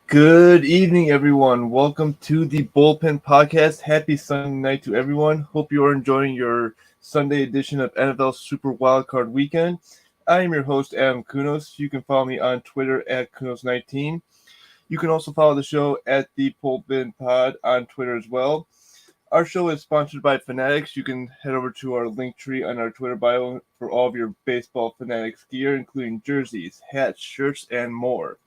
Good evening, everyone. Welcome to the Bullpen Podcast. Happy Sunday night to everyone. Hope you are enjoying your Sunday edition of NFL Super Wildcard Weekend. I am your host, Adam Kunos. You can follow me on Twitter at Kunos19. You can also follow the show at the Bullpen Pod on Twitter as well. Our show is sponsored by Fanatics. You can head over to our link tree on our Twitter bio for all of your baseball Fanatics gear, including jerseys, hats, shirts, and more.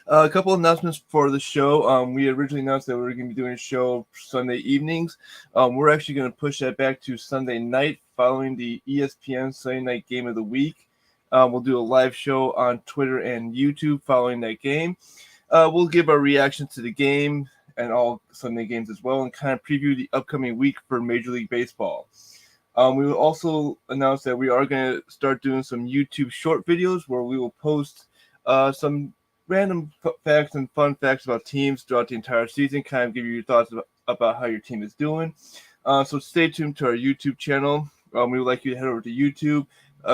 A couple of announcements for the show. We originally announced that we were going to be doing a show Sunday evenings. We're actually going to push that back to Sunday night following the ESPN Sunday Night Game of the Week. We'll do a live show on Twitter and YouTube following that game. We'll give our reaction to the game and all Sunday games as well and kind of preview the upcoming week for Major League Baseball. We will also announce that we are going to start doing some YouTube short videos where we will post some random facts and fun facts about teams throughout the entire season, kind of give you your thoughts about how your team is doing. So stay tuned to our YouTube channel. We would like you to head over to YouTube,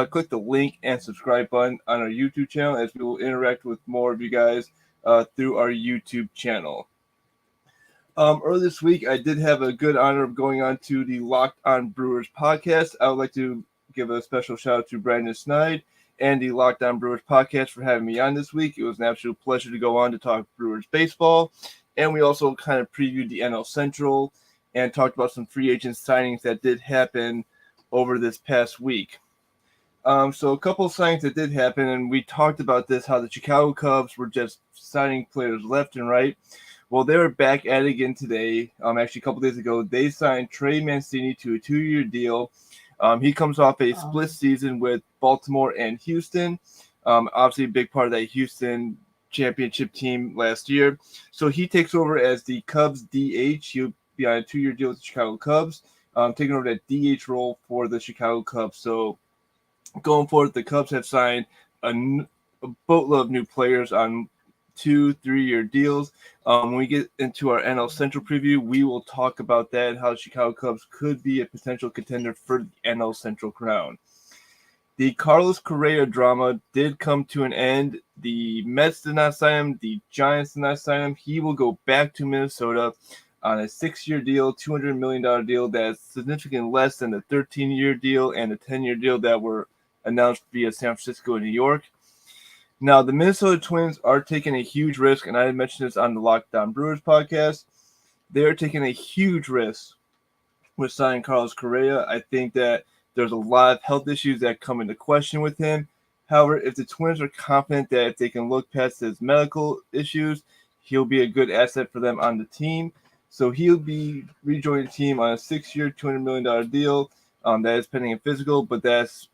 click the link and subscribe button on our YouTube channel as we will interact with more of you guys through our YouTube channel. Earlier this week, I did have a good honor of going on to the Locked On Brewers podcast. I would like to give a special shout out to Brandon Snide and the Locked On Brewers podcast for having me on this week. It was an absolute pleasure to go on to talk Brewers baseball. And we also kind of previewed the NL Central and talked about some free agent signings that did happen over this past week. So a couple of signings that did happen, and we talked about this, how the Chicago Cubs were just signing players left and right. Well, they were back at it again today. Actually, a couple days ago, they signed Trey Mancini to a 2-year deal. He comes off a split season with Baltimore and Houston. Obviously, a big part of that Houston championship team last year. So he takes over as the Cubs DH. He'll be on a 2-year deal with the Chicago Cubs, taking over that DH role for the Chicago Cubs. So going forward, the Cubs have signed a boatload of new players on 2-3-year deals. When we get into our NL Central preview, we will talk about that and how the Chicago Cubs could be a potential contender for the NL Central crown. The Carlos Correa drama did come to an end. The Mets did not sign him. The Giants did not sign him. He will go back to Minnesota on a 6-year deal, $200 million deal that's significantly less than the 13-year deal and the 10-year deal that were announced via San Francisco and New York. Now, the Minnesota Twins are taking a huge risk, and I mentioned this on the Locked On Brewers podcast. They are taking a huge risk with signing Carlos Correa. I think that there's a lot of health issues that come into question with him. However, if the Twins are confident that if they can look past his medical issues, he'll be a good asset for them on the team. So he'll be rejoining the team on a 6-year, $200 million deal. That is pending a physical, but that's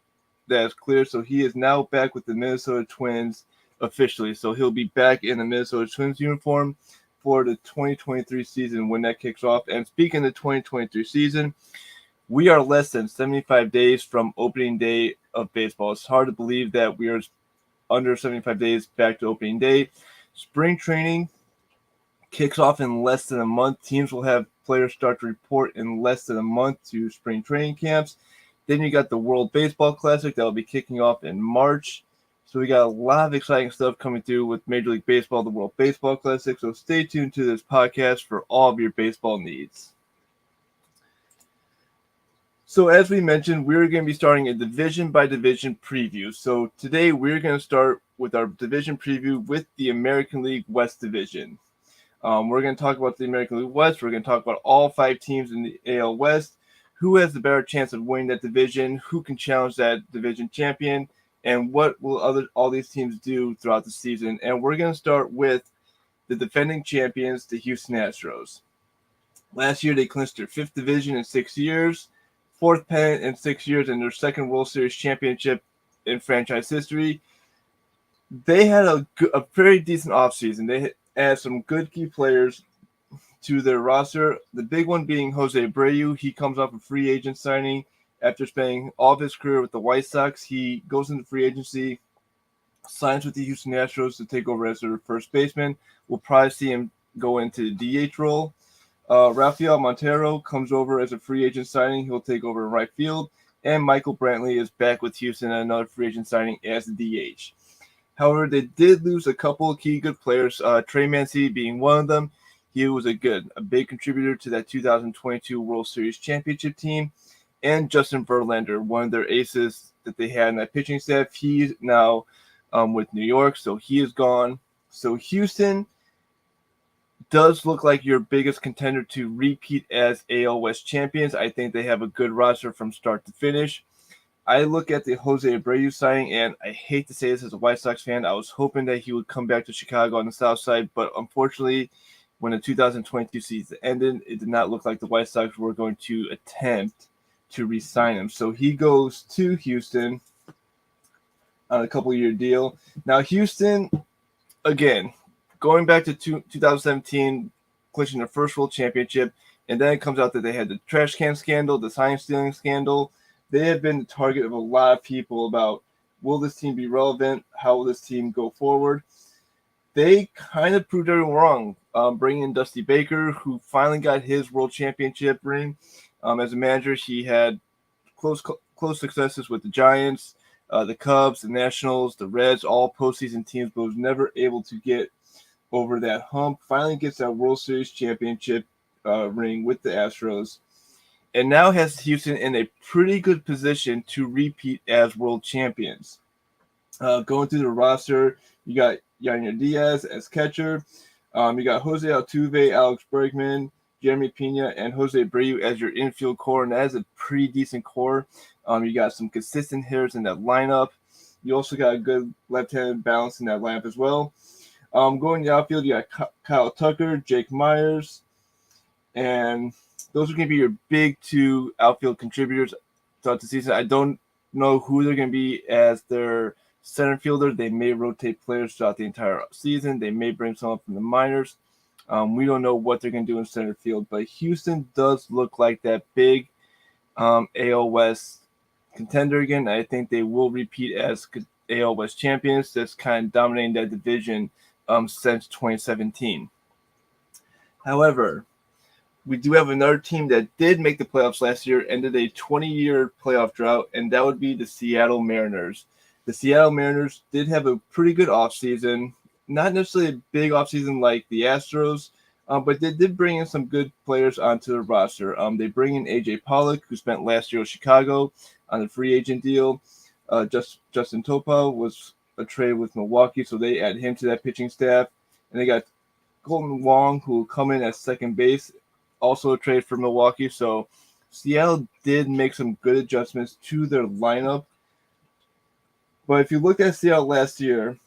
clear. So he is now back with the Minnesota Twins officially. So he'll be back in the Minnesota Twins uniform for the 2023 season when that kicks off. And speaking of the 2023 season, we are less than 75 days from opening day of baseball. It's hard to believe that we are under 75 days back to opening day. Spring training kicks off in less than a month. Teams will have players start to report in less than a month to spring training camps. Then you got the World Baseball Classic that will be kicking off in March. So we got a lot of exciting stuff coming through with Major League Baseball, the World Baseball Classic. So stay tuned to this podcast for all of your baseball needs. So as we mentioned, we're going to be starting a division-by-division preview. So today we're going to start with our division preview with the American League West Division. We're going to talk about the American League West. We're going to talk about all 5 teams in the AL West. Who has the better chance of winning that division, who can challenge that division champion, and what will all these teams do throughout the season. And we're going to start with the defending champions, the Houston Astros. Last year, they clinched their 5th division in 6 years, 4th pennant in 6 years, and their 2nd World Series championship in franchise history. They had a very decent offseason. They had some good key players to their roster, the big one being Jose Abreu. He comes off a free agent signing after spending all of his career with the White Sox. He goes into free agency, signs with the Houston Astros to take over as their first baseman. We'll probably see him go into the DH role. Rafael Montero comes over as a free agent signing. He'll take over in right field. And Michael Brantley is back with Houston, another free agent signing as the DH. However, they did lose a couple of key good players, Trey Mancini being one of them. He was a big contributor to that 2022 World Series championship team. And Justin Verlander, one of their aces that they had in that pitching staff. He's now with New York, so he is gone. So Houston does look like your biggest contender to repeat as AL West champions. I think they have a good roster from start to finish. I look at the Jose Abreu signing, and I hate to say this as a White Sox fan. I was hoping that he would come back to Chicago on the south side, but unfortunately, when the 2022 season ended, it did not look like the White Sox were going to attempt to re-sign him. So he goes to Houston on a couple-year deal. Now, Houston, again, going back to 2017, clinching their first World Championship, and then it comes out that they had the trash can scandal, the sign stealing scandal. They have been the target of a lot of people about, will this team be relevant? How will this team go forward? They kind of proved everyone wrong, bringing in Dusty Baker, who finally got his World Championship ring. As a manager, he had close successes with the Giants, the Cubs, the Nationals, the Reds, all postseason teams, but was never able to get over that hump. Finally gets that World Series championship ring with the Astros, and now has Houston in a pretty good position to repeat as world champions. Going through the roster, you got Yainer Diaz as catcher. You got Jose Altuve, Alex Bregman, Jeremy Pena, and Jose Abreu as your infield core, and that is a pretty decent core. You got some consistent hitters in that lineup. You also got a good left-handed balance in that lineup as well. Going to the outfield, you got Kyle Tucker, Jake Myers, and those are going to be your big two outfield contributors throughout the season. I don't know who they're going to be as their center fielder. They may rotate players throughout the entire season. They may bring someone from the minors. We don't know what they're going to do in center field, but Houston does look like that big AL West contender again. I think they will repeat as AL West champions. That's kind of dominating that division since 2017. However, we do have another team that did make the playoffs last year, ended a 20-year playoff drought, and that would be the Seattle Mariners. The Seattle Mariners did have a pretty good offseason, not necessarily a big offseason like the Astros, but they did bring in some good players onto the roster. They bring in A.J. Pollock, who spent last year with Chicago on a free agent deal. Justin Topa was a trade with Milwaukee, so they add him to that pitching staff. And they got Colton Wong, who will come in at second base, also a trade for Milwaukee. So Seattle did make some good adjustments to their lineup. But if you look at Seattle last year,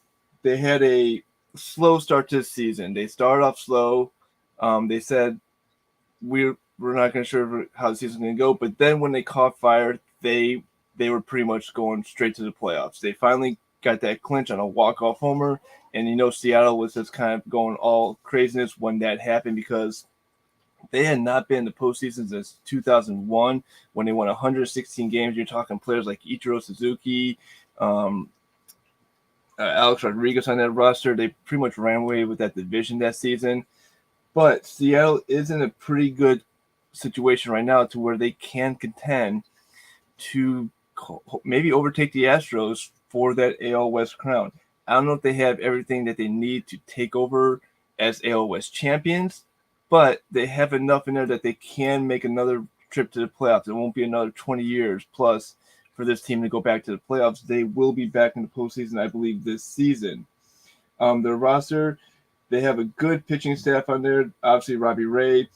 they had a slow start to the season. They started off slow. They said we're not going to sure how the season's going to go. But then when they caught fire, they were pretty much going straight to the playoffs. They finally got that clinch on a walk-off homer. And, Seattle was just kind of going all craziness when that happened because they had not been in the postseason since 2001 when they won 116 games. You're talking players like Ichiro Suzuki, Alex Rodriguez on that roster. They pretty much ran away with that division that season. But Seattle is in a pretty good situation right now to where they can contend to maybe overtake the Astros for that AL West crown. I don't know if they have everything that they need to take over as AL West champions, but they have enough in there that they can make another trip to the playoffs. It won't be another 20 years plus for this team to go back to the playoffs. They will be back in the postseason, I believe, this season. Their roster, they have a good pitching staff on there. Obviously, Robbie Ray,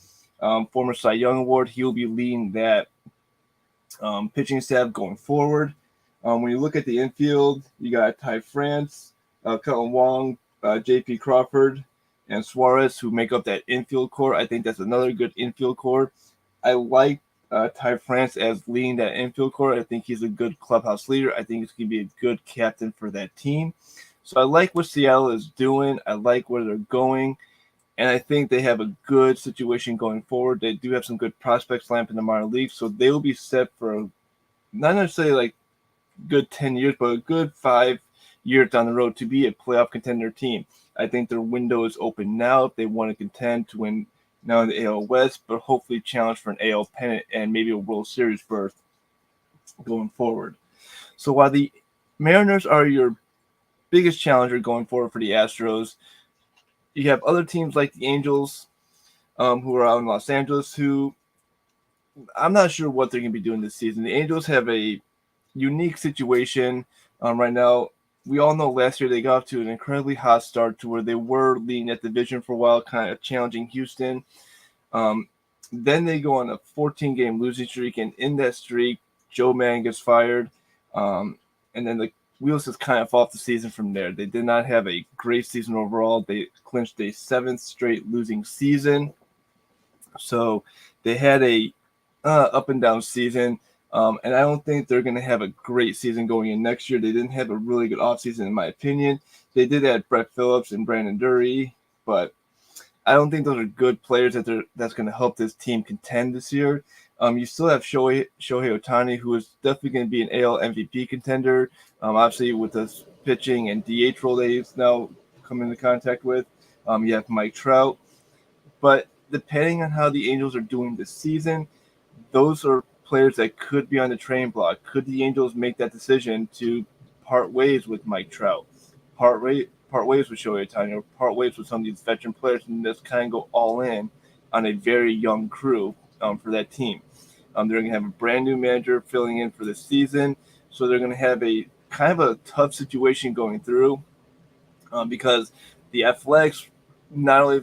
former Cy Young Award, he will be leading that pitching staff going forward. When you look at the infield, you got Ty France, Colton Wong, J.P. Crawford, and Suarez, who make up that infield core. I think that's another good infield core. I like Ty France as leading that infield core. I think he's a good clubhouse leader. I think he's going to be a good captain for that team. So I like what Seattle is doing. I like where they're going. And I think they have a good situation going forward. They do have some good prospects lined up in the minor leagues. So they will be set for not necessarily like good 10 years, but a good 5 years down the road to be a playoff contender team. I think their window is open now if they want to contend to win now in the AL West, but hopefully challenge for an AL pennant and maybe a World Series berth going forward. So while the Mariners are your biggest challenger going forward for the Astros. You have other teams like the Angels, who are out in Los Angeles, who I'm not sure what they're going to be doing this season. The Angels have a unique situation right now. We all know last year they got off to an incredibly hot start to where they were leading that division for a while, kind of challenging Houston. Um, then they go on a 14-game losing streak, and in that streak, Joe Mann gets fired. And then the wheels just kind of fall off the season from there. They did not have a great season overall. They clinched a 7th straight losing season. So they had a up and down season. And I don't think they're going to have a great season going in next year. They didn't have a really good offseason, in my opinion. They did add Brett Phillips and Brandon Dury, but I don't think those are good players that's going to help this team contend this year. You still have Shohei Ohtani, who is definitely going to be an AL MVP contender. Obviously, with this pitching and DH role that he's now come into contact with. You have Mike Trout. But depending on how the Angels are doing this season, those are players that could be on the trading block. Could the Angels make that decision to part ways with Mike Trout, part ways with Shohei Ohtani, or part ways with some of these veteran players, and just kind of go all in on a very young crew for that team? They're going to have a brand new manager filling in for this season, so they're going to have a kind of a tough situation going through because the Athletics not only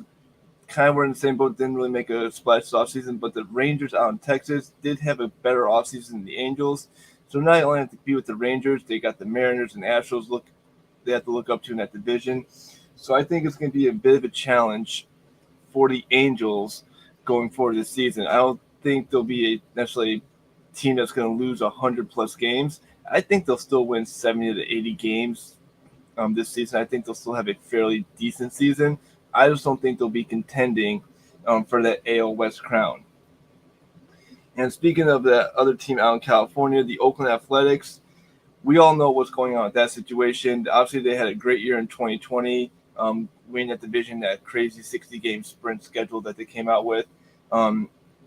kind of were in the same boat, didn't really make a splash this offseason, but the Rangers out in Texas did have a better offseason than the Angels. So not only have to be with the Rangers, they got the Mariners and Astros they have to look up to in that division. So I think it's going to be a bit of a challenge for the Angels going forward this season. I don't think they'll be necessarily a team that's going to lose 100-plus games. I think they'll still win 70 to 80 games this season. I think they'll still have a fairly decent season. I just don't think they'll be contending for that AL West crown. And speaking of that other team out in California, the Oakland Athletics, we all know what's going on with that situation. Obviously, they had a great year in 2020, winning that division, that crazy 60-game sprint schedule that they came out with.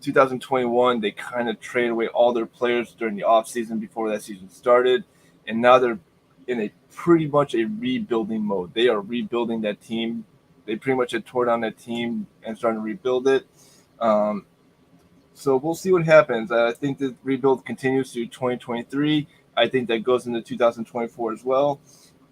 2021, they kind of traded away all their players during the offseason before that season started, and now they're in a pretty much a rebuilding mode. They are rebuilding that team. They pretty much had tore down that team and started to rebuild it. So we'll see what happens. I think the rebuild continues through 2023. I think that goes into 2024 as well.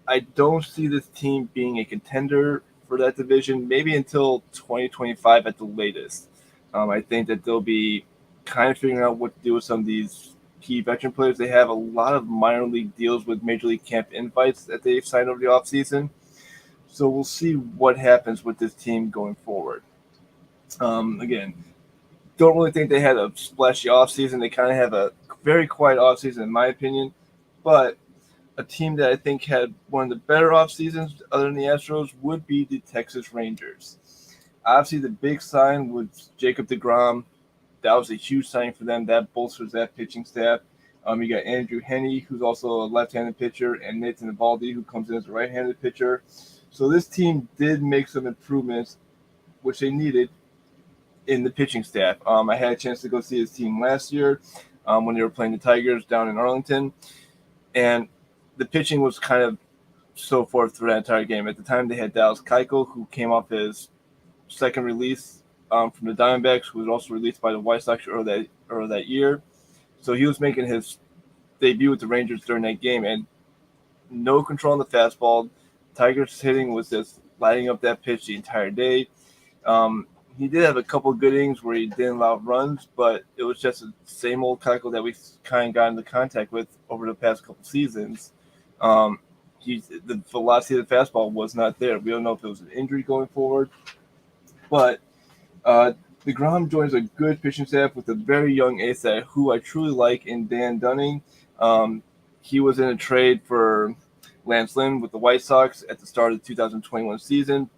I don't see this team being a contender for that division, maybe until 2025 at the latest. I think that they'll be kind of figuring out what to do with some of these key veteran players. They have a lot of minor league deals with Major League camp invites that they've signed over the offseason. So we'll see what happens with this team going forward. Again, don't really think they had a splashy offseason. They kind of have a very quiet offseason, in my opinion. But a team that I think had one of the better off seasons other than the Astros would be the Texas Rangers. Obviously, the big sign was Jacob deGrom. That was a huge sign for them. That bolsters that pitching staff. You got Andrew Heaney, who's also a left-handed pitcher, and Nathan Eovaldi, who comes in as a right-handed pitcher. So this team did make some improvements, which they needed in the pitching staff. I had a chance to go see his team last year when they were playing the Tigers down in Arlington, and the pitching was kind of so forth through that entire game. At the time, they had Dallas Keuchel, who came off his second release from the Diamondbacks, who was also released by the White Sox earlier that year. So he was making his debut with the Rangers during that game, and no control on the fastball. Tigers hitting was just lighting up that pitch the entire day. He did have a couple of good innings where he didn't allow runs, but it was just the same old Keuchel that we kind of got into contact with over the past couple seasons. The velocity of the fastball was not there. We don't know if it was an injury going forward, but deGrom joins a good pitching staff with a very young ace who I truly like in Dan Dunning. He was in a trade for Lance Lynn with the White Sox at the start of the 2021 season.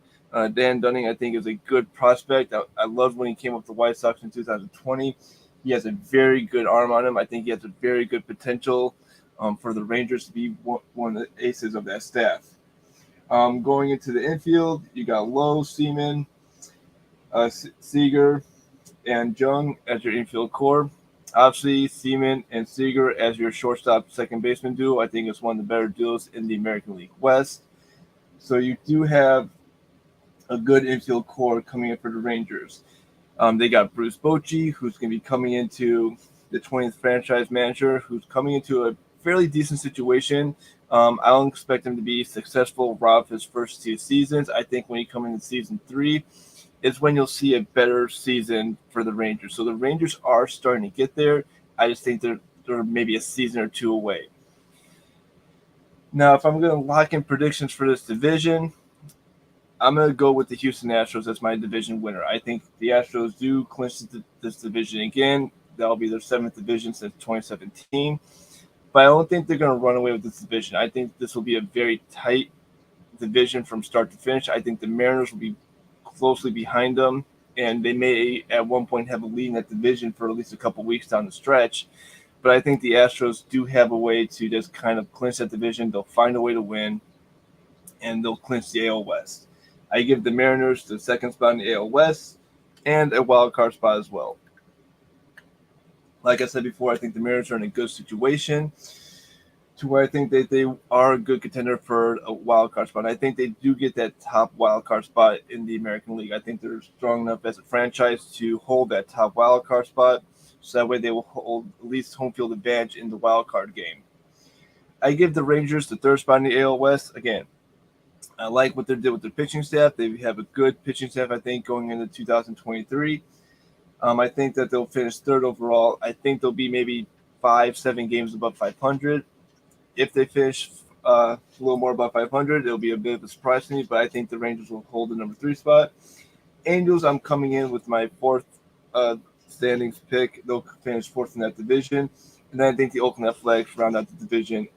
Dan Dunning, I think, is a good prospect. I loved when he came up with the White Sox in 2020. He has a very good arm on him. I think he has a very good potential for the Rangers to be one of the aces of that staff. Going into the infield, you got Lowe, Seaman, Seager, and Jung as your infield core. Obviously, Seaman and Seager as your shortstop second baseman duo, I think is one of the better duos in the American League West. So you do have a good infield core coming in for the Rangers. They got Bruce Bochy, who's going to be coming into the 20th franchise manager, who's coming into a fairly decent situation. I don't expect him to be successful right off his first 2 seasons. I think when you come into season 3 is when you'll see a better season for the Rangers. So the Rangers are starting to get there. I just think they're maybe a season or two away. Now, if I'm going to lock in predictions for this division, I'm going to go with the Houston Astros as my division winner. I think the Astros do clinch this division again. That'll be their 7th division since 2017. But I don't think they're going to run away with this division. I think this will be a very tight division from start to finish. I think the Mariners will be closely behind them, and they may at one point have a lead in that division for at least a couple weeks down the stretch. But I think the Astros do have a way to just kind of clinch that division. They'll find a way to win, and they'll clinch the AL West. I give the Mariners the 2nd spot in the AL West and a wild card spot as well. Like I said before, I think the Mariners are in a good situation to where I think that they are a good contender for a wild card spot. I think they do get that top wild card spot in the American League. I think they're strong enough as a franchise to hold that top wild card spot, so that way they will hold at least home field advantage in the wild card game. I give the Rangers the 3rd spot in the AL West. Again, I like what they did with their pitching staff. They have a good pitching staff, I think, going into 2023. I think that they'll finish 3rd overall. I think they'll be maybe 5-7 games above 500. If they finish a little more above 500, it'll be a bit of a surprise to me, but I think the Rangers will hold the number 3 spot. Angels, I'm coming in with my 4th standings pick. They'll finish 4th in that division. And then I think the Oakland Athletics round out the division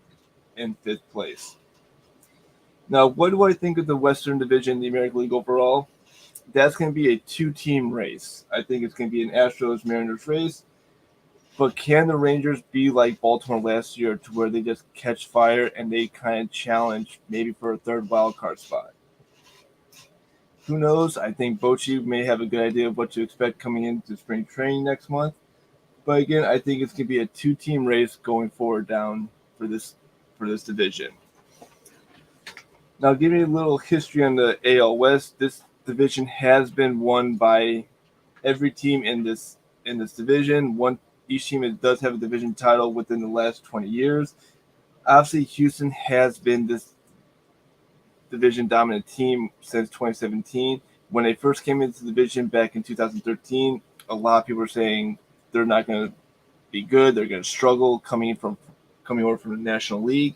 in 5th place. Now, what do I think of the Western Division, the American League overall? That's going to be a 2-team race. I think it's going to be an Astros-Mariners race. But can the Rangers be like Baltimore last year to where they just catch fire and they kind of challenge maybe for a 3rd wild card spot? Who knows? I think Bochy may have a good idea of what to expect coming into spring training next month. But again, I think it's going to be a 2-team race going forward down for this division. Now, give me a little history on the AL West. This division has been won by every team in this division. Each team does have a division title within the last 20 years. Obviously, Houston has been this division dominant team since 2017. When they first came into the division back in 2013, a lot of people were saying they're not going to be good. They're going to struggle coming over from the National League.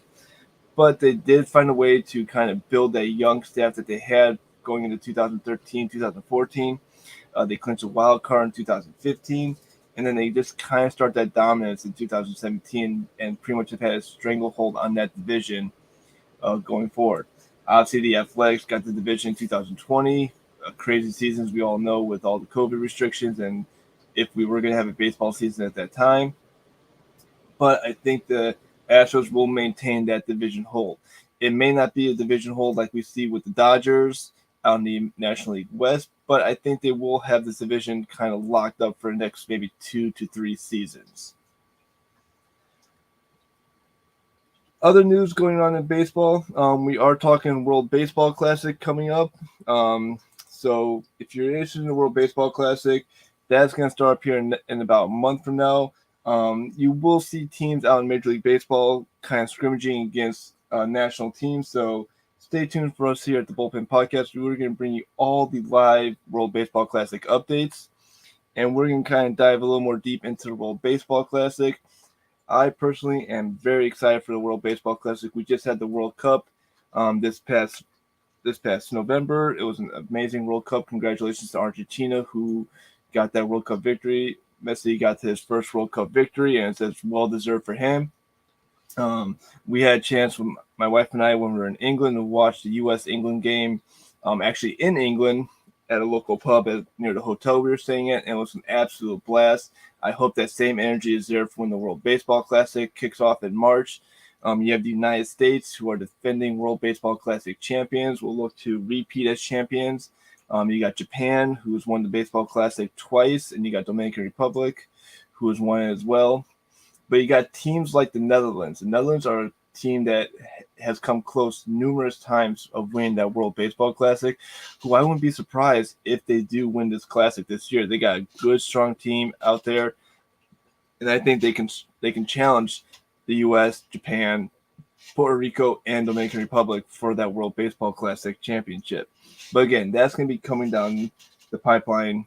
But they did find a way to kind of build that young staff that they had going into 2013, 2014. They clinched a wild card in 2015, and then they just kind of start that dominance in 2017 and pretty much have had a stranglehold on that division going forward. Obviously, the Athletics got the division in 2020, crazy seasons we all know with all the COVID restrictions and if we were going to have a baseball season at that time. But I think the Astros will maintain that division hold. It may not be a division hold like we see with the Dodgers on the National League West, but I think they will have this division kind of locked up for the next maybe 2 to 3 seasons. Other news going on in baseball, we are talking World Baseball Classic coming up. So if you're interested in the World Baseball Classic, that's going to start up here in about a month from now. You will see teams out in Major League Baseball kind of scrimmaging against national teams. So stay tuned for us here at the Bullpen Podcast. We're going to bring you all the live World Baseball Classic updates. And we're going to kind of dive a little more deep into the World Baseball Classic. I personally am very excited for the World Baseball Classic. We just had the World Cup this past November. It was an amazing World Cup. Congratulations to Argentina, who got that World Cup victory. Messi got his first World Cup victory, and it's well-deserved for him. We had a chance with my wife and I when we were in England to watch the U.S.-England game, actually in England at a local pub near the hotel we were staying at, and it was an absolute blast. I hope that same energy is there for when the World Baseball Classic kicks off in March. You have the United States, who are defending World Baseball Classic champions, will look to repeat as champions. You got Japan, who has won the Baseball Classic twice, and you got Dominican Republic, who has won it as well. But you got teams like the Netherlands. The Netherlands are team that has come close numerous times of winning that World Baseball Classic, who I wouldn't be surprised if they do win this Classic this year. They got a good, strong team out there, and I think they can challenge the U.S., Japan, Puerto Rico, and Dominican Republic for that World Baseball Classic championship. But again, that's going to be coming down the pipeline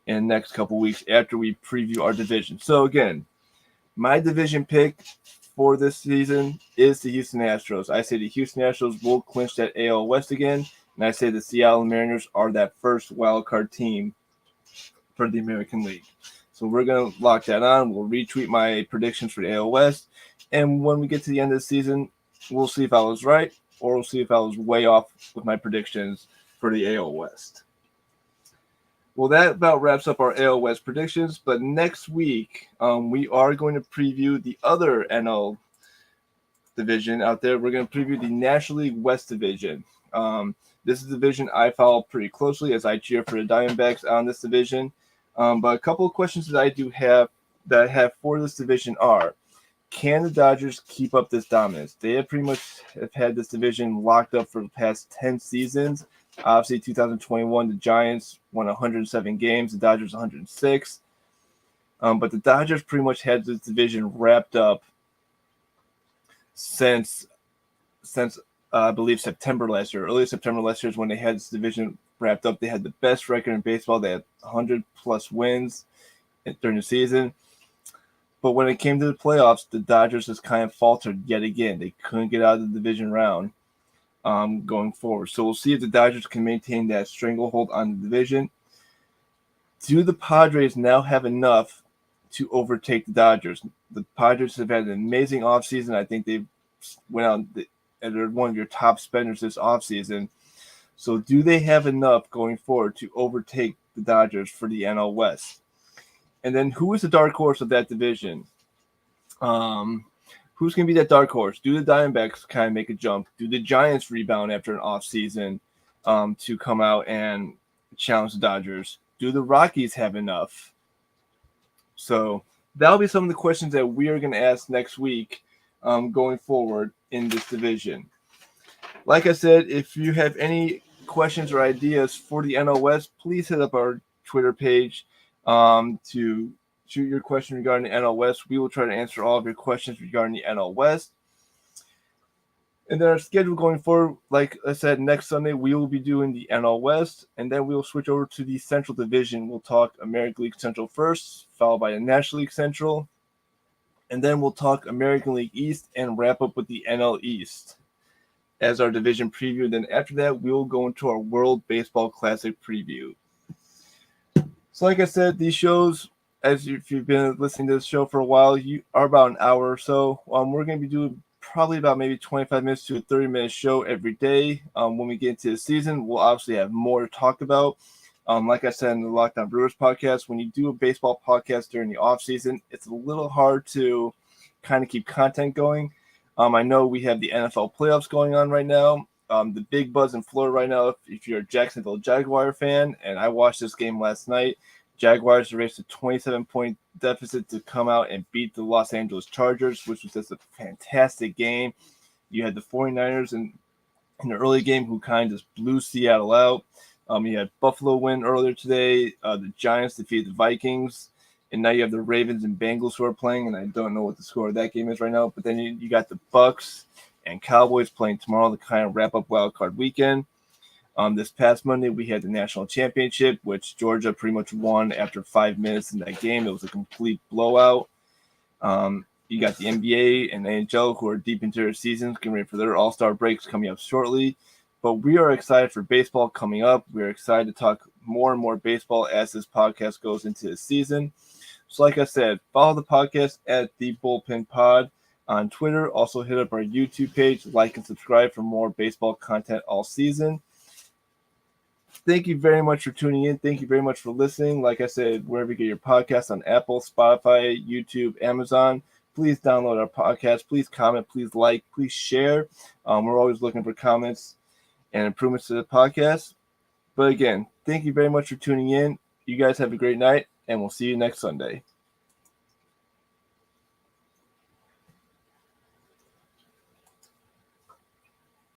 in the next couple weeks after we preview our division. So again, my division pick for this season is the Houston Astros. I say the Houston Astros will clinch that AL West again, and I say the Seattle Mariners are that first wild card team for the American League. So we're going to lock that on. We'll retweet my predictions for the AL West, and when we get to the end of the season, we'll see if I was right or we'll see if I was way off with my predictions for the AL West. Well, that about wraps up our AL West predictions. But next week, we are going to preview the other NL division out there. We're going to preview the National League West division. This is a division I follow pretty closely as I cheer for the Diamondbacks on this division. But a couple of questions that I have for this division are, can the Dodgers keep up this dominance? They have pretty much had this division locked up for the past 10 seasons. Obviously, 2021, the Giants won 107 games, the Dodgers 106. But the Dodgers pretty much had this division wrapped up since I believe September last year. Early September last year is when they had this division wrapped up. They had the best record in baseball. They had 100-plus wins during the season. But when it came to the playoffs, the Dodgers just kind of faltered yet again. They couldn't get out of the division round going forward. So we'll see if the Dodgers can maintain that stranglehold on the division. Do the Padres now have enough to overtake the Dodgers? The Padres have had an amazing offseason. I think they went out and they're one of your top spenders this offseason. So do they have enough going forward to overtake the Dodgers for the NL West? And then who is the dark horse of that division? Who's going to be that dark horse? Do the Diamondbacks kind of make a jump? Do the Giants rebound after an offseason to come out and challenge the Dodgers? Do the Rockies have enough? So that'll be some of the questions that we are going to ask next week going forward in this division. Like I said, if you have any questions or ideas for the NL West, please hit up our Twitter page to shoot your question regarding the NL West. We will try to answer all of your questions regarding the NL West. And then our schedule going forward, like I said, next Sunday we will be doing the NL West, and then we will switch over to the Central Division. We'll talk American League Central first, followed by the National League Central, and then we'll talk American League East and wrap up with the NL East as our division preview. Then after that, we will go into our World Baseball Classic preview. So like I said, these shows, if you've been listening to this show for a while, you are about an hour or so. We're going to be doing probably about maybe 25 minutes to a 30-minute show every day. When we get into the season, we'll obviously have more to talk about. Like I said in the Lockdown Brewers podcast, when you do a baseball podcast during the offseason, it's a little hard to kind of keep content going. I know we have the NFL playoffs going on right now. The big buzz in Florida right now, if you're a Jacksonville Jaguar fan, and I watched this game last night, Jaguars erased a 27-point deficit to come out and beat the Los Angeles Chargers, which was just a fantastic game. You had the 49ers in the early game who kind of just blew Seattle out. You had Buffalo win earlier today. The Giants defeated the Vikings. And now you have the Ravens and Bengals who are playing, and I don't know what the score of that game is right now. But then you got the Bucks and Cowboys playing tomorrow to kind of wrap up Wild Card Weekend. This past Monday, we had the national championship, which Georgia pretty much won after 5 minutes in that game. It was a complete blowout. You got the NBA and the NHL who are deep into their seasons, getting ready for their all-star breaks coming up shortly. But we are excited for baseball coming up. We're excited to talk more and more baseball as this podcast goes into the season. So like I said, follow the podcast at the Bullpen Pod on Twitter. Also hit up our YouTube page, like and subscribe for more baseball content all season. Thank you very much for tuning in. Thank you very much for listening. Like I said, wherever you get your podcasts on Apple, Spotify, YouTube, Amazon, please download our podcast. Please comment. Please like. Please share. We're always looking for comments and improvements to the podcast. But again, thank you very much for tuning in. You guys have a great night, and we'll see you next Sunday.